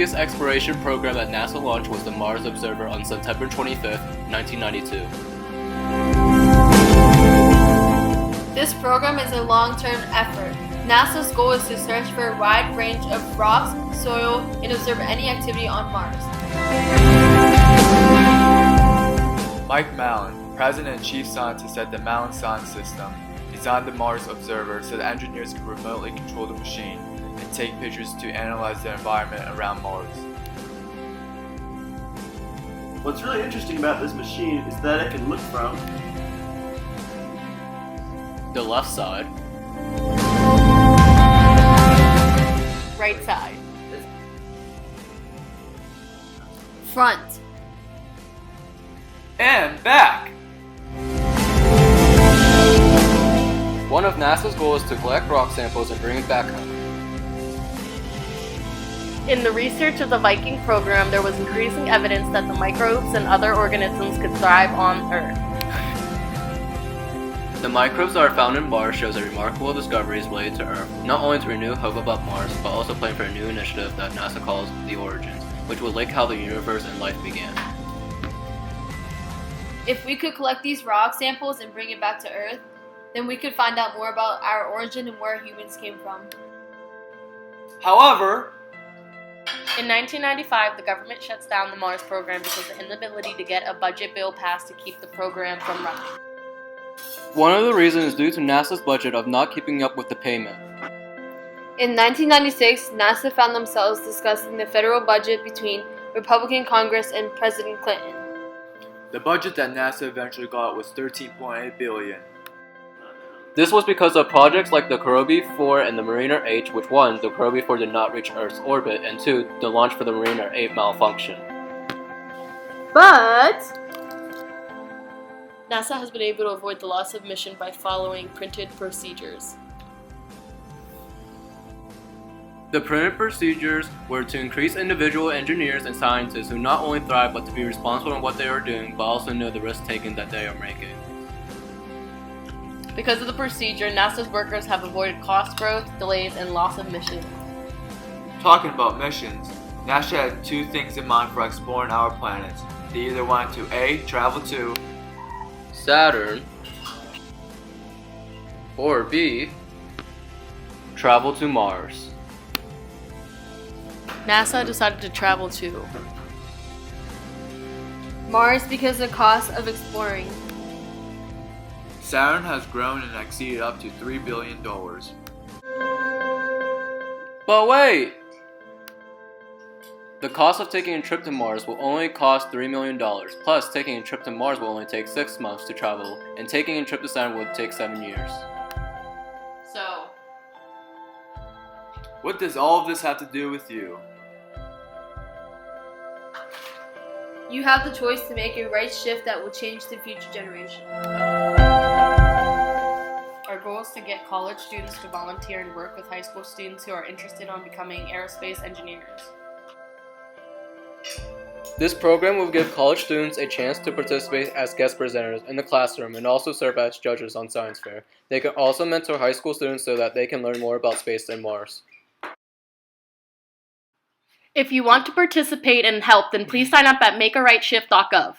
earliest exploration program that NASA launched was the Mars Observer on September 25, 1992. This program is a long-term effort. NASA's goal is to search for a wide range of rocks, soil, and observe any activity on Mars. Mike Mallon, President and Chief Scientist at the Mallon Science System, designed the Mars Observer so that engineers could remotely control the machine and take pictures to analyze the environment around Mars. What's really interesting about this machine is that it can look from The left side, Right side. Front. And back! one of NASA's goals is to collect rock samples and bring it back home. In the research of the Viking program, there was increasing evidence that the microbes and other organisms could thrive on Earth. The microbes that are found in Mars shows a remarkable discoveries related to Earth, not only to renew hope about Mars, but also plan for a new initiative that NASA calls The Origins, which will link how the universe and life began. If we could collect these rock samples and bring it back to Earth, then we could find out more about our origin and where humans came from. However, In 1995, the government shuts down the Mars program because of the inability to get a budget bill passed to keep the program from running. One of the reasons is due to NASA's budget of not keeping up with the payment. In 1996, NASA found themselves discussing the federal budget between Republican Congress and President Clinton. the budget that NASA eventually got was $13.8 billion. This was because of projects like the Kurobi 4 and the Mariner H, which 1, the Kurobi 4 did not reach Earth's orbit, and 2, the launch for the Mariner 8 malfunctioned. But NASA has been able to avoid the loss of mission by following printed procedures. The printed procedures were to increase individual engineers and scientists who not only thrive but to be responsible in what they are doing, but also know the risk taken that they are making. Because of the procedure, NASA's workers have avoided cost growth, delays, and loss of mission. Talking about missions, NASA had two things in mind for exploring our planet. They either wanted to A. Travel to Saturn, or B. Travel to Mars. NASA decided to travel to Mars because of the cost of exploring. Saturn has grown and exceeded up to $3 billion. But wait! The cost of taking a trip to Mars will only cost $3 million, plus taking a trip to Mars will only take 6 months to travel, and taking a trip to Saturn would take 7 years. So, What does all of this have to do with you? You have the choice to make a right shift that will change the future generation. our goal is to get college students to volunteer and work with high school students who are interested in becoming aerospace engineers. This program will give college students a chance to participate as guest presenters in the classroom and also serve as judges on science fair. They can also mentor high school students so that they can learn more about space and Mars. If you want to participate and help, then please sign up at makearightshift.gov.